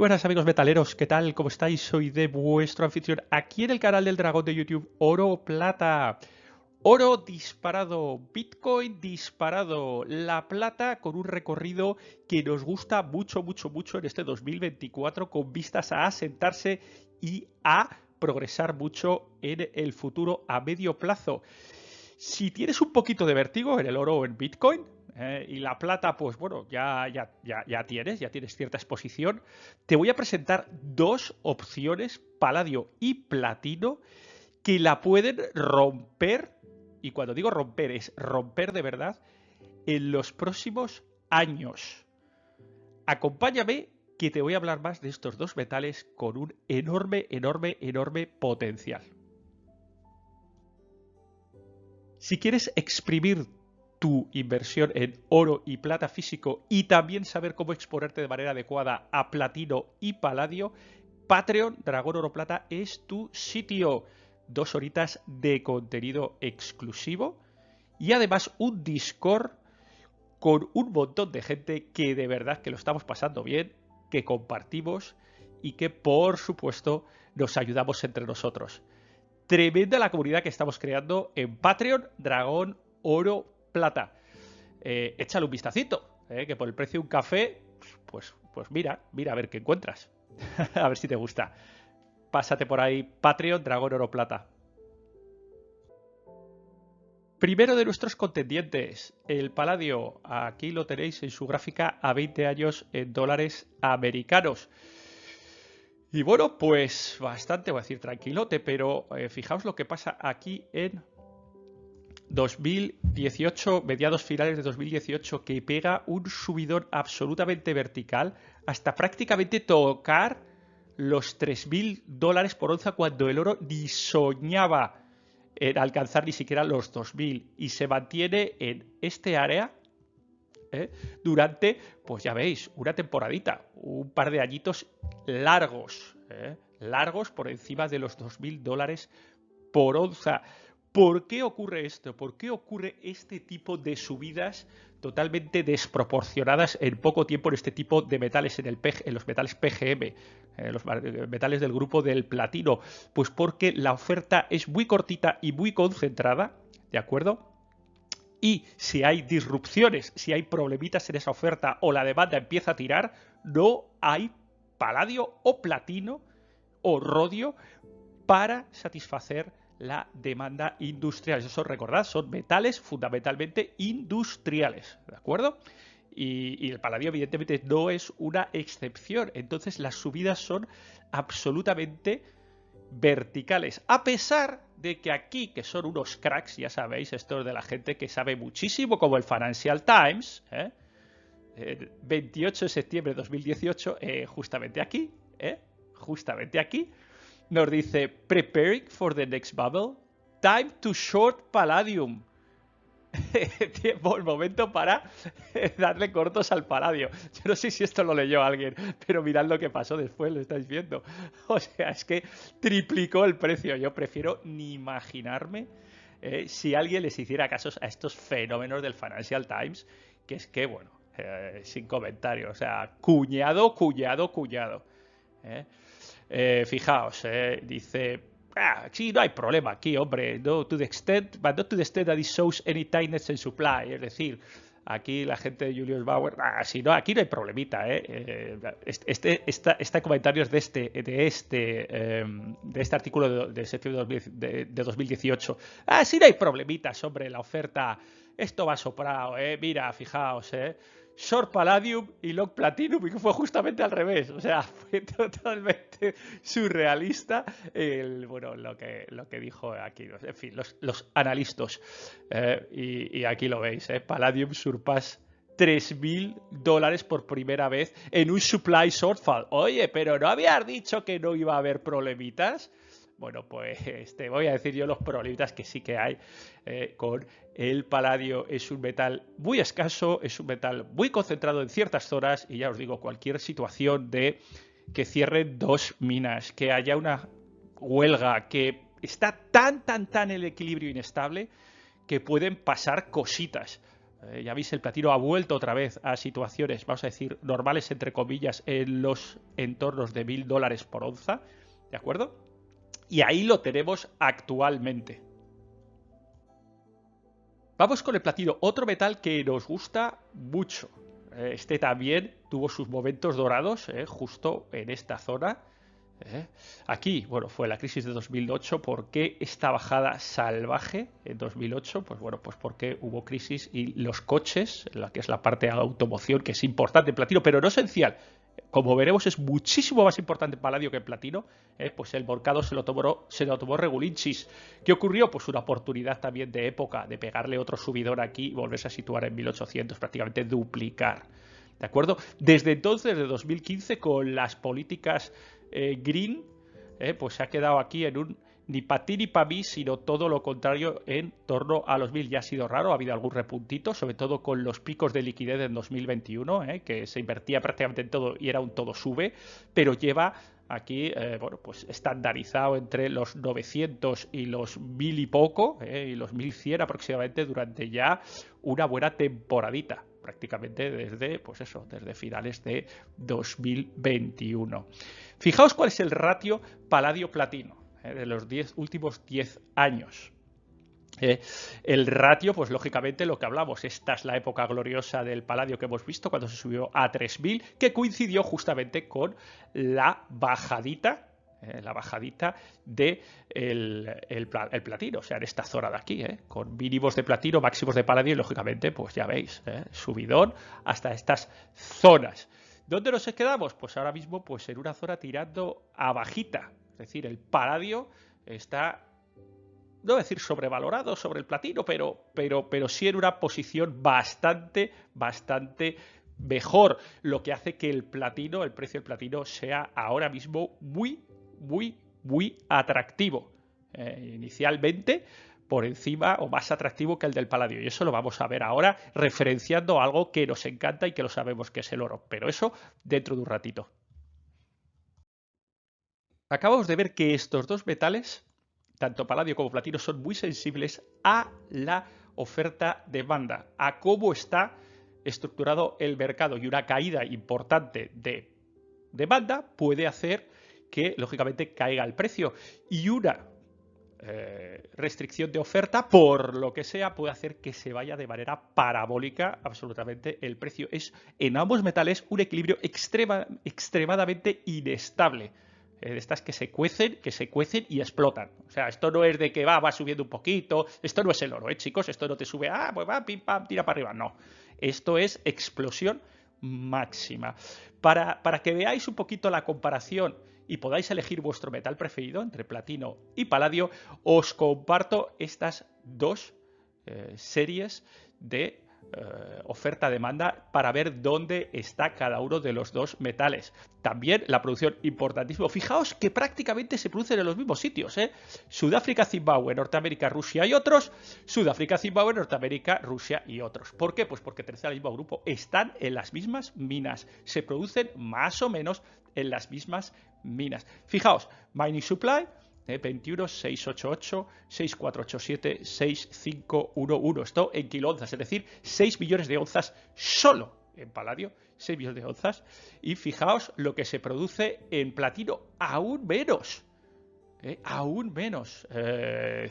buenas amigos metaleros, ¿qué tal? ¿Cómo estáis? Soy de vuestro anfitrión aquí en el canal del dragón de YouTube, Oro Plata. Oro disparado, Bitcoin disparado, la plata con un recorrido que nos gusta mucho en este 2024 con vistas a asentarse y a progresar mucho en el futuro a medio plazo. Si tienes un poquito de vértigo en el oro o en Bitcoin, y la plata, pues bueno, ya tienes cierta exposición, te voy a presentar dos opciones, paladio y platino, que la pueden romper, y cuando digo romper es romper de verdad, en los próximos años. Acompáñame que te voy a hablar más de estos dos metales con un enorme potencial. Si quieres exprimir tu inversión en oro y plata físico y también saber cómo exponerte de manera adecuada a platino y paladio, Patreon Dragón Oro Plata es tu sitio. 2 horitas de contenido exclusivo y además un Discord con un montón de gente que de verdad que lo estamos pasando bien, que compartimos y que por supuesto nos ayudamos entre nosotros. Tremenda la comunidad que estamos creando en Patreon Dragón Oro Plata. Échale un vistacito, que por el precio de un café, pues mira a ver qué encuentras. A ver si te gusta. Pásate por ahí, Patreon Dragón Oro Plata. Primero de nuestros contendientes, el paladio. Aquí lo tenéis en su gráfica a 20 años en dólares americanos. Y bueno, pues bastante, voy a decir tranquilote, pero fijaos lo que pasa aquí en 2018, mediados finales de 2018, que pega un subidón absolutamente vertical hasta prácticamente tocar los $3.000 por onza cuando el oro ni soñaba en alcanzar ni siquiera los 2.000 y se mantiene en este área durante, pues ya veis, una temporadita, un par de añitos largos, largos por encima de los $2.000 por onza. ¿Por qué ocurre esto? ¿Por qué ocurre este tipo de subidas totalmente desproporcionadas en poco tiempo en este tipo de metales, en los metales PGM, los metales del grupo del platino? Pues porque la oferta es muy cortita y muy concentrada, ¿de acuerdo? Y si hay disrupciones, si hay problemitas en esa oferta o la demanda empieza a tirar, no hay paladio o platino o rodio para satisfacer la demanda industrial. Eso recordad, son metales fundamentalmente industriales, ¿de acuerdo? Y el paladio evidentemente no es una excepción. Entonces las subidas son absolutamente verticales, a pesar de que aquí, que son unos cracks, ya sabéis, esto es de la gente que sabe muchísimo, como el Financial Times, el 28 de septiembre de 2018, justamente aquí, nos dice: preparing for the next bubble, time to short palladium. Tiempo, el momento para darle cortos al paladio. Yo no sé si esto lo leyó alguien, pero mirad lo que pasó después, lo estáis viendo. O sea, es que triplicó el precio. Yo prefiero ni imaginarme si alguien les hiciera caso a estos fenómenos del Financial Times, que es que, bueno, sin comentarios. O sea, cuñado. Fijaos, dice: sí, no hay problema aquí, hombre, no to the extent, but not to the extent that it shows any tightness in supply. Es decir, aquí la gente de Julius Bauer, sí, no, aquí no hay problemita, este comentario es de este artículo de septiembre de 2018. Sí, no hay problemitas, hombre, la oferta, esto va sobrado, mira, fijaos, short palladium y long platinum, y que fue justamente al revés. O sea, fue totalmente surrealista lo que dijo aquí, en fin, los analistas. Y aquí lo veis, Palladium surpass $3.000 por primera vez en un supply shortfall. Oye, pero ¿no habías dicho que no iba a haber problemitas? Bueno, pues te voy a decir yo los problemitas que sí que hay con el paladio. Es un metal muy escaso, es un metal muy concentrado en ciertas zonas y ya os digo, cualquier situación de que cierren dos minas, que haya una huelga, que está tan el equilibrio inestable que pueden pasar cositas. Ya veis, el platino ha vuelto otra vez a situaciones, vamos a decir, normales, entre comillas, en los entornos de $1000 por onza, ¿de acuerdo? Y ahí lo tenemos actualmente. Vamos con el platino, otro metal que nos gusta mucho. Este también tuvo sus momentos dorados, justo en esta zona. Aquí, bueno, fue la crisis de 2008. ¿Por qué esta bajada salvaje en 2008? Pues bueno, pues porque hubo crisis y los coches, la que es la parte de automoción, que es importante en platino, pero no esencial. Como veremos, es muchísimo más importante en paladio que en platino. Pues el mercado se lo tomó Regulinchis. ¿Qué ocurrió? Pues una oportunidad también de época, de pegarle otro subidón aquí y volverse a situar en 1800, prácticamente duplicar. ¿De acuerdo? Desde entonces, de 2015, con las políticas green, pues se ha quedado aquí en un ni para ti ni para mí, sino todo lo contrario en torno a los 1000. Ya ha sido raro, ha habido algún repuntito, sobre todo con los picos de liquidez en 2021, que se invertía prácticamente en todo y era un todo sube, pero lleva aquí, bueno, pues estandarizado entre los 900 y los 1000 y poco, y los 1100 aproximadamente durante ya una buena temporadita, prácticamente desde, pues eso, desde finales de 2021. Fijaos cuál es el ratio paladio-platino de los últimos 10 años. El ratio, pues lógicamente lo que hablamos, esta es la época gloriosa del paladio que hemos visto cuando se subió a 3000, que coincidió justamente con la bajadita de el platino, o sea, en esta zona de aquí, con mínimos de platino, máximos de paladio y lógicamente, pues ya veis, subidón hasta estas zonas. ¿Dónde nos quedamos? Pues ahora mismo pues en una zona tirando a bajita, es decir, el paladio está, no decir sobrevalorado sobre el platino, pero sí en una posición bastante mejor, lo que hace que el platino, el precio del platino sea ahora mismo muy atractivo. Inicialmente por encima o más atractivo que el del paladio, y eso lo vamos a ver ahora referenciando algo que nos encanta y que lo sabemos que es el oro, pero eso dentro de un ratito. Acabamos de ver que estos dos metales, tanto paladio como platino, son muy sensibles a la oferta-demanda, a cómo está estructurado el mercado, y una caída importante de demanda puede hacer que lógicamente caiga el precio, y una restricción de oferta, por lo que sea, puede hacer que se vaya de manera parabólica absolutamente el precio. Es en ambos metales un equilibrio extremadamente inestable. De estas que se cuecen y explotan. O sea, esto no es de que va subiendo un poquito. Esto no es el oro, chicos. Esto no te sube, pues va, pim, pam, tira para arriba. No. Esto es explosión máxima. Para que veáis un poquito la comparación y podáis elegir vuestro metal preferido entre platino y paladio, os comparto estas dos series de oferta-demanda para ver dónde está cada uno de los dos metales. También la producción, importantísimo. Fijaos que prácticamente se producen en los mismos sitios. Sudáfrica, Zimbabue, Norteamérica, Rusia y otros. Sudáfrica, Zimbabue, Norteamérica, Rusia y otros. ¿Por qué? Pues porque pertenecen al mismo grupo. Están en las mismas minas. Se producen más o menos en las mismas minas. Fijaos, Mining Supply 21 688 6487 6511. Esto en kiloonzas, es decir, 6 millones de onzas solo en paladio, 6 millones de onzas. Y fijaos lo que se produce en platino, aún menos. Aún menos. 5,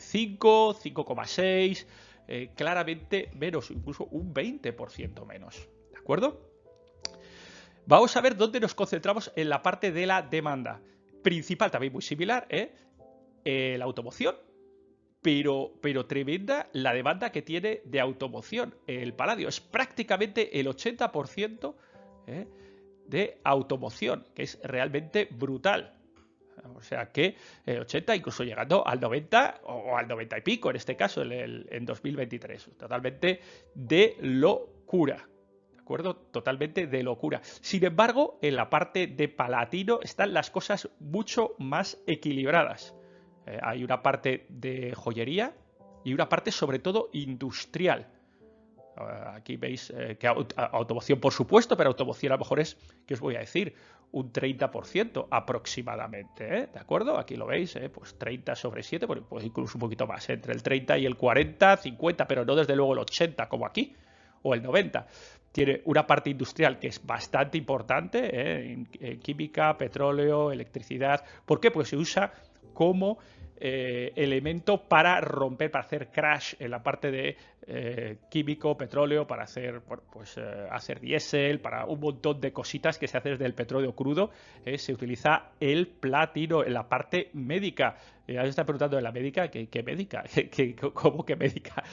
5,6, claramente menos, incluso un 20% menos. ¿De acuerdo? Vamos a ver dónde nos concentramos en la parte de la demanda. Principal, también muy similar, la automoción, pero tremenda la demanda que tiene de automoción el paladio. Es prácticamente el 80% de automoción, que es realmente brutal. O sea que 80, incluso llegando al 90 o al 90 y pico en este caso en 2023. Totalmente de locura. Totalmente de locura. Sin embargo, en la parte de palatino están las cosas mucho más equilibradas. Hay una parte de joyería y una parte sobre todo industrial. Aquí veis que automoción por supuesto, pero automoción a lo mejor es, ¿qué os voy a decir? Un 30% aproximadamente, ¿de acuerdo? Aquí lo veis, pues 30 sobre 7, pues incluso un poquito más, entre el 30 y el 40, 50, pero no desde luego el 80 como aquí. o el 90%. Tiene una parte industrial que es bastante importante, en química, petróleo, electricidad. ¿Por qué? Pues se usa como elemento para romper, para hacer crash en la parte de químico, petróleo, para hacer, bueno, pues, hacer diésel, para un montón de cositas que se hace desde el petróleo crudo. Se utiliza el platino en la parte médica. Alguien está preguntando de la médica, ¿qué médica? ¿Cómo que médica?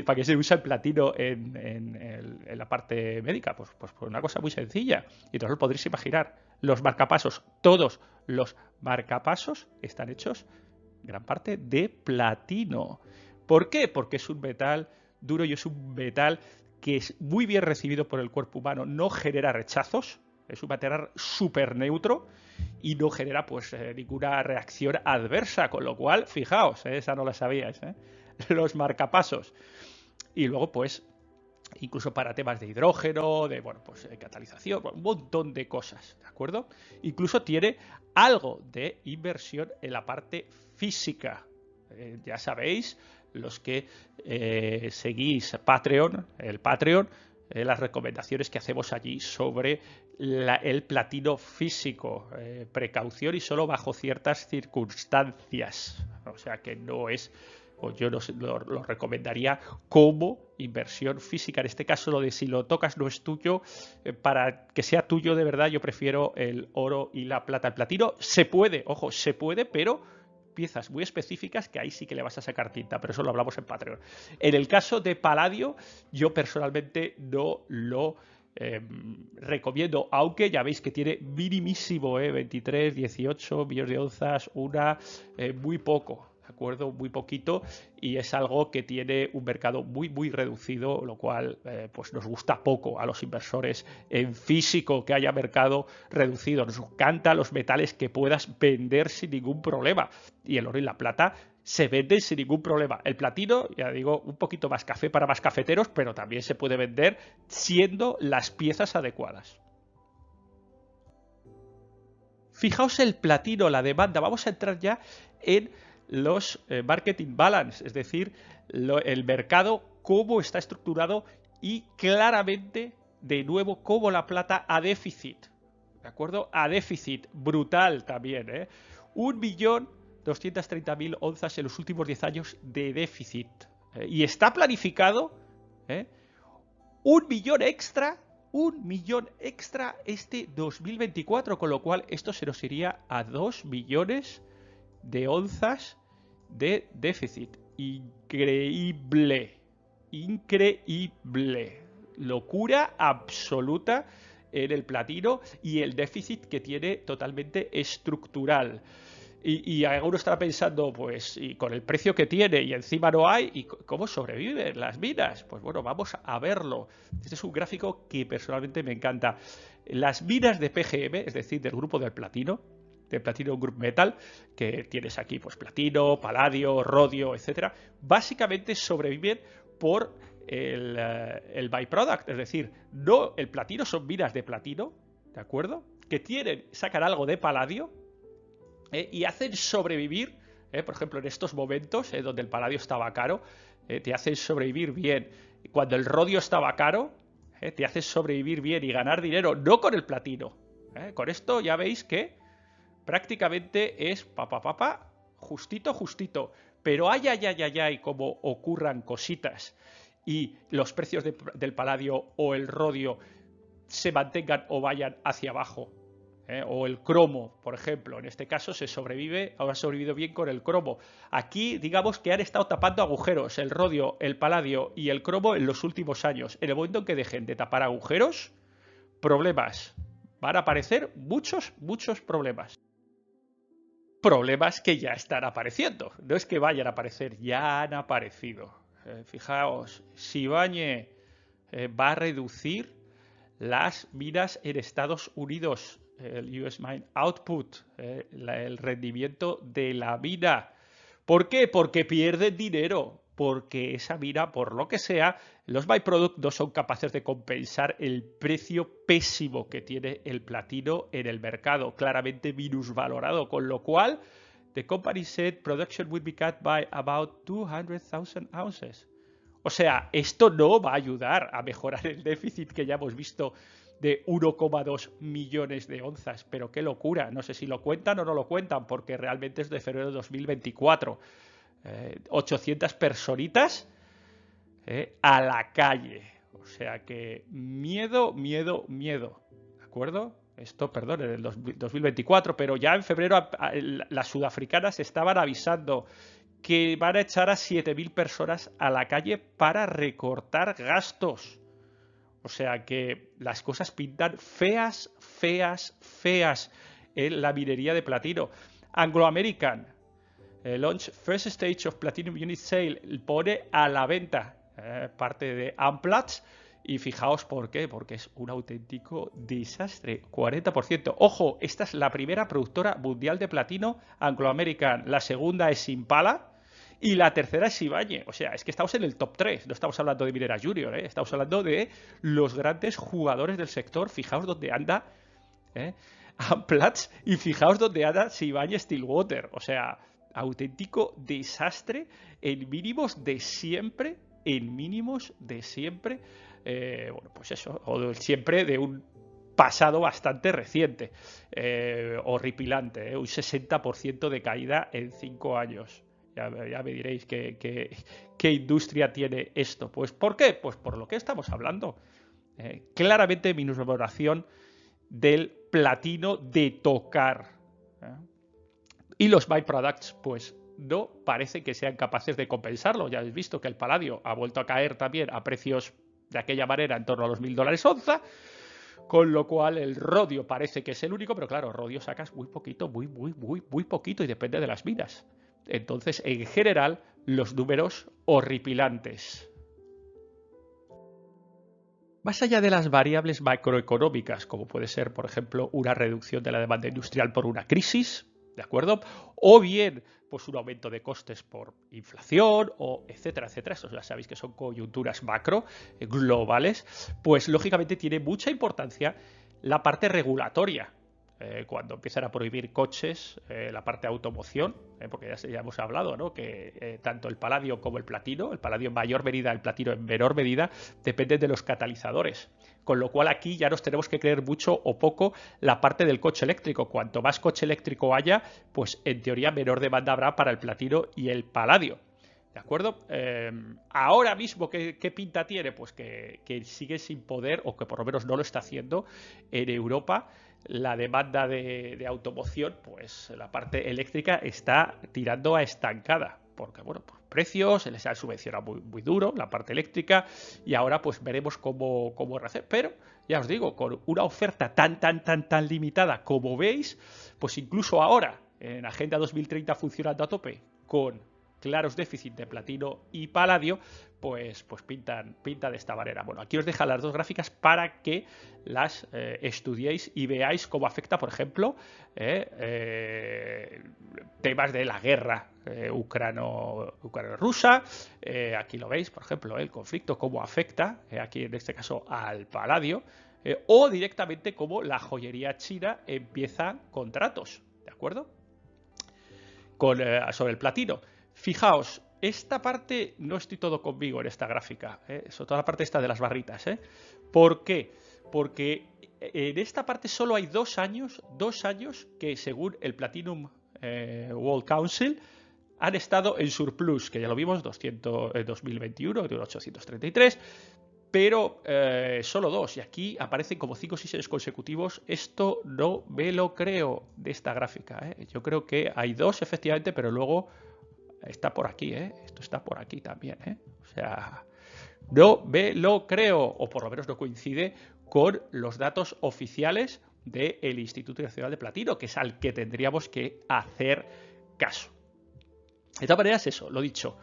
¿Para qué se usa el platino en la parte médica? Pues por una cosa muy sencilla. Y entonces lo podréis imaginar. Los marcapasos, todos los marcapasos están hechos gran parte de platino. ¿Por qué? Porque es un metal duro y es un metal que es muy bien recibido por el cuerpo humano, no genera rechazos, es un material súper neutro y no genera pues ninguna reacción adversa, con lo cual, fijaos, esa no la sabíais, los marcapasos. Y luego pues incluso para temas de hidrógeno, de bueno, pues catalización, un montón de cosas, ¿de acuerdo? Incluso tiene algo de inversión en la parte física. Ya sabéis, los que seguís Patreon, el Patreon, las recomendaciones que hacemos allí sobre el platino físico, precaución y solo bajo ciertas circunstancias. O sea que no es, o yo lo recomendaría como inversión física. En este caso, lo de si lo tocas no es tuyo, para que sea tuyo de verdad, yo prefiero el oro y la plata. El platino se puede, ojo, se puede, pero piezas muy específicas que ahí sí que le vas a sacar tinta, pero eso lo hablamos en Patreon. En el caso de paladio, yo personalmente no lo recomiendo, aunque ya veis que tiene minimísimo, 23, 18 millones de onzas, muy poco, ¿de acuerdo? Muy poquito, y es algo que tiene un mercado muy reducido, lo cual pues nos gusta poco a los inversores en físico que haya mercado reducido. Nos encantan los metales que puedas vender sin ningún problema, y el oro y la plata se venden sin ningún problema. El platino, ya digo, un poquito más café para más cafeteros, pero también se puede vender siendo las piezas adecuadas. Fijaos el platino, la demanda. Vamos a entrar ya en los marketing balance, es decir, el mercado, cómo está estructurado y claramente, de nuevo, cómo la plata a déficit. ¿De acuerdo? A déficit, brutal también, 1.230.000 onzas en los últimos 10 años de déficit. Y está planificado, 1 millón extra este 2024, con lo cual esto se nos iría a 2 millones de onzas de déficit. Increíble, increíble, locura absoluta en el platino y el déficit que tiene totalmente estructural. Y alguno estará pensando, pues, y con el precio que tiene y encima no hay, ¿y cómo sobreviven las minas? Pues bueno, vamos a verlo. Este es un gráfico que personalmente me encanta. Las minas de PGM, es decir, del grupo del platino Group Metal, que tienes aquí, pues platino, paladio, rodio, etcétera, básicamente sobreviven por el byproduct, es decir, no el platino, son minas de platino, ¿de acuerdo? Que sacan algo de paladio, y hacen sobrevivir, por ejemplo, en estos momentos donde el paladio estaba caro, te hacen sobrevivir bien. Cuando el rodio estaba caro, te hace sobrevivir bien y ganar dinero, no con el platino. Con esto ya veis que prácticamente es justito. Pero ay, como ocurran cositas y los precios del paladio o el rodio se mantengan o vayan hacia abajo, o el cromo, por ejemplo, en este caso ha sobrevivido bien con el cromo. Aquí digamos que han estado tapando agujeros el rodio, el paladio y el cromo en los últimos años. En el momento en que dejen de tapar agujeros, problemas, van a aparecer muchos problemas. Problemas que ya están apareciendo, no es que vayan a aparecer, ya han aparecido. Fijaos, Sibanye va a reducir las minas en Estados Unidos, el US Mine Output, el rendimiento de la mina. ¿Por qué? Porque pierden dinero, porque esa mina, por lo que sea, los byproducts no son capaces de compensar el precio pésimo que tiene el platino en el mercado, claramente minusvalorado, con lo cual the company said production would be cut by about 200,000 ounces. O sea, esto no va a ayudar a mejorar el déficit que ya hemos visto de 1,2 millones de onzas. Pero qué locura. No sé si lo cuentan o no lo cuentan, porque realmente es de febrero de 2024. 800 personitas a la calle. O sea que miedo, miedo, miedo. ¿De acuerdo? Esto, perdón, en el 2024, pero ya en febrero las sudafricanas estaban avisando que van a echar a 7.000 personas a la calle para recortar gastos. O sea que las cosas pintan feas, feas, feas en la minería de platino. Anglo American launch first stage of platinum unit sale, pone a la venta parte de Amplats. Y fijaos por qué, porque es un auténtico desastre, 40%. Ojo, esta es la primera productora mundial de platino, Anglo American. La segunda es Impala y la tercera es Sibanye. O sea, es que estamos en el top 3, no estamos hablando de Minera Junior, estamos hablando de los grandes jugadores del sector. Fijaos dónde anda Amplats y fijaos dónde anda Sibanye Stillwater. O sea, auténtico desastre en mínimos de siempre, en mínimos de siempre. Bueno, pues eso, o siempre de un pasado bastante reciente, horripilante, un 60% de caída en 5 años. Ya me diréis qué industria tiene esto. Pues ¿por qué? Pues por lo que estamos hablando. Claramente minusvaloración del platino de tocar. Y los byproducts, pues no parece que sean capaces de compensarlo. Ya habéis visto que el paladio ha vuelto a caer también a precios de aquella manera en torno a los $1.000 onza, con lo cual el rodio parece que es el único, pero claro, rodio sacas muy poquito, muy poquito y depende de las minas. Entonces, en general, los números horripilantes. Más allá de las variables macroeconómicas, como puede ser, por ejemplo, una reducción de la demanda industrial por una crisis, ¿de acuerdo? O bien, pues un aumento de costes por inflación, o etcétera, etcétera. Esto ya sabéis que son coyunturas macro, globales. Pues lógicamente tiene mucha importancia la parte regulatoria. Cuando empiezan a prohibir coches, la parte de automoción, porque ya hemos hablado, ¿no? Que tanto el paladio como el platino en mayor medida, el platino en menor medida, dependen de los catalizadores. Con lo cual aquí ya nos tenemos que creer mucho o poco la parte del coche eléctrico. Cuanto más coche eléctrico haya, pues en teoría menor demanda habrá para el platino y el paladio. ¿De acuerdo? Ahora mismo, ¿qué pinta tiene? Pues que sigue sin poder, o que por lo menos no lo está haciendo en Europa. La demanda de automoción, pues la parte eléctrica está tirando a estancada. Porque, bueno, por precios, se les ha subvencionado muy duro la parte eléctrica. Y ahora, pues veremos cómo rehacer. Pero, ya os digo, con una oferta tan limitada como veis, pues incluso ahora, en Agenda 2030 funcionando a tope, con claros déficits de platino y paladio, pues pinta de esta manera. Bueno, aquí os dejo las dos gráficas para que las estudiéis y veáis cómo afecta, por ejemplo, temas de la guerra ucrano-rusa. Aquí lo veis, por ejemplo, el conflicto, cómo afecta, aquí en este caso al paladio, o directamente cómo la joyería china empieza contratos, ¿de acuerdo? Sobre el platino. Fijaos, esta parte no estoy todo conmigo en esta gráfica, sobre toda la parte esta de las barritas. ¿Por qué? Porque en esta parte solo hay 2 años que según el Platinum World Council han estado en surplus, que ya lo vimos, 200 en 2021, de 833, pero solo 2, y aquí aparecen como 5 o 6 años consecutivos. Esto no me lo creo de esta gráfica. Yo creo que hay 2 efectivamente, pero luego está por aquí, esto está por aquí también, o sea, no me lo creo, o por lo menos no coincide con los datos oficiales del Instituto Nacional de Platino, que es al que tendríamos que hacer caso. De todas maneras, eso, lo dicho,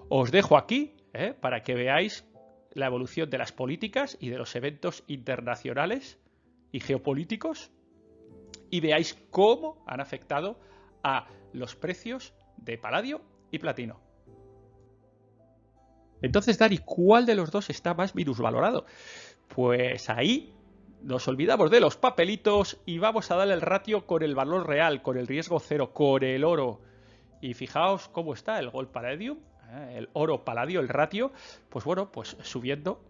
os dejo aquí para que veáis la evolución de las políticas y de los eventos internacionales y geopolíticos y veáis cómo han afectado a los precios de paladio y platino. Entonces, Dani, ¿cuál de los dos está más minusvalorado? Pues ahí nos olvidamos de los papelitos y vamos a darle el ratio con el valor real, con el riesgo cero, con el oro. Y fijaos cómo está el Gold Palladium, el oro-paladio, el ratio, pues bueno, pues subiendo.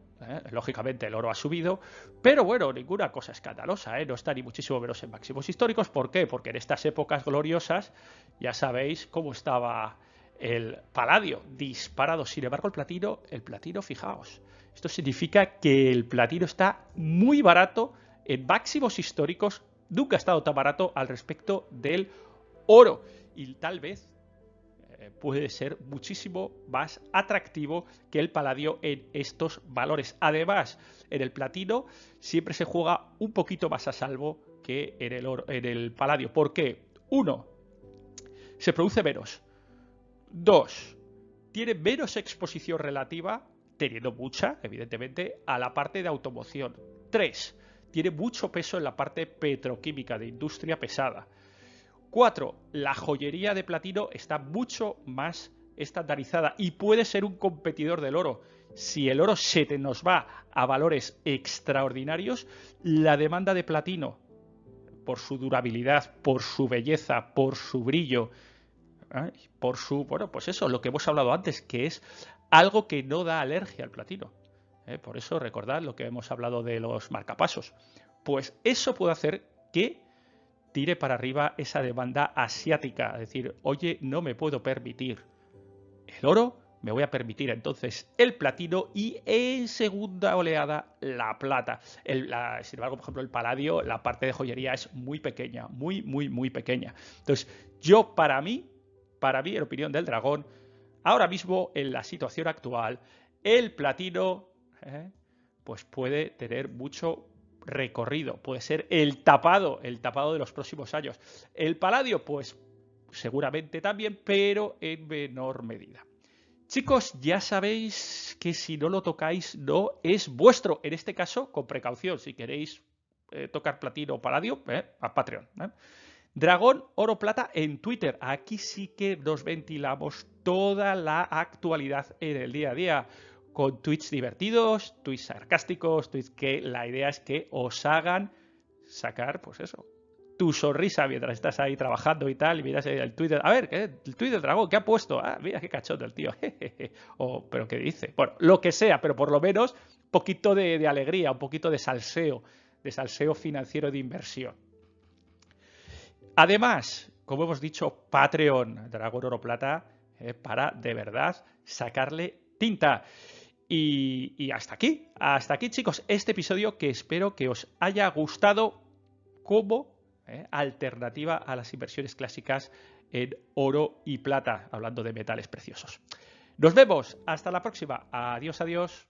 Lógicamente el oro ha subido, pero bueno, ninguna cosa escandalosa, no está ni muchísimo menos en máximos históricos. ¿Por qué? Porque en estas épocas gloriosas ya sabéis cómo estaba el paladio, disparado. Sin embargo, el platino, fijaos, esto significa que el platino está muy barato en máximos históricos, nunca ha estado tan barato al respecto del oro, y tal vez puede ser muchísimo más atractivo que el paladio en estos valores. Además, en el platino siempre se juega un poquito más a salvo que en el oro, en el paladio. ¿Por qué? 1. Se produce menos. 2. Tiene menos exposición relativa, teniendo mucha, evidentemente, a la parte de automoción. 3. Tiene mucho peso en la parte petroquímica, de industria pesada. 4. La joyería de platino está mucho más estandarizada y puede ser un competidor del oro. Si el oro se nos va a valores extraordinarios, la demanda de platino, por su durabilidad, por su belleza, por su brillo, por su, bueno, pues eso, lo que hemos hablado antes, que es algo que no da alergia al platino. Por eso recordad lo que hemos hablado de los marcapasos. Pues eso puede hacer que tire para arriba esa demanda asiática. Es decir, oye, no me puedo permitir el oro, me voy a permitir entonces el platino y en segunda oleada la plata. Sin embargo, por ejemplo, el paladio, la parte de joyería es muy pequeña, muy pequeña. Entonces, para mí, en opinión del dragón, ahora mismo, en la situación actual, el platino pues puede tener mucho recorrido, puede ser el tapado de los próximos años. El paladio, pues seguramente también, pero en menor medida. Chicos, ya sabéis que si no lo tocáis, no es vuestro. En este caso, con precaución, si queréis tocar platino o paladio, a Patreon. Dragón Oro Plata en Twitter. Aquí sí que nos ventilamos toda la actualidad en el día a día, con tweets divertidos, tweets sarcásticos, tweets que la idea es que os hagan sacar, pues eso, tu sonrisa mientras estás ahí trabajando y tal, y miras el Twitter, a ver, el tweet del dragón, ¿qué ha puesto? Ah, mira qué cachondo el tío. O, pero ¿qué dice? Bueno, lo que sea, pero por lo menos un poquito de alegría, un poquito de salseo financiero de inversión. Además, como hemos dicho, Patreon, Dragón Oro Plata, para de verdad sacarle tinta. Y hasta aquí, chicos, este episodio, que espero que os haya gustado como alternativa a las inversiones clásicas en oro y plata, hablando de metales preciosos. Nos vemos, hasta la próxima. Adiós, adiós.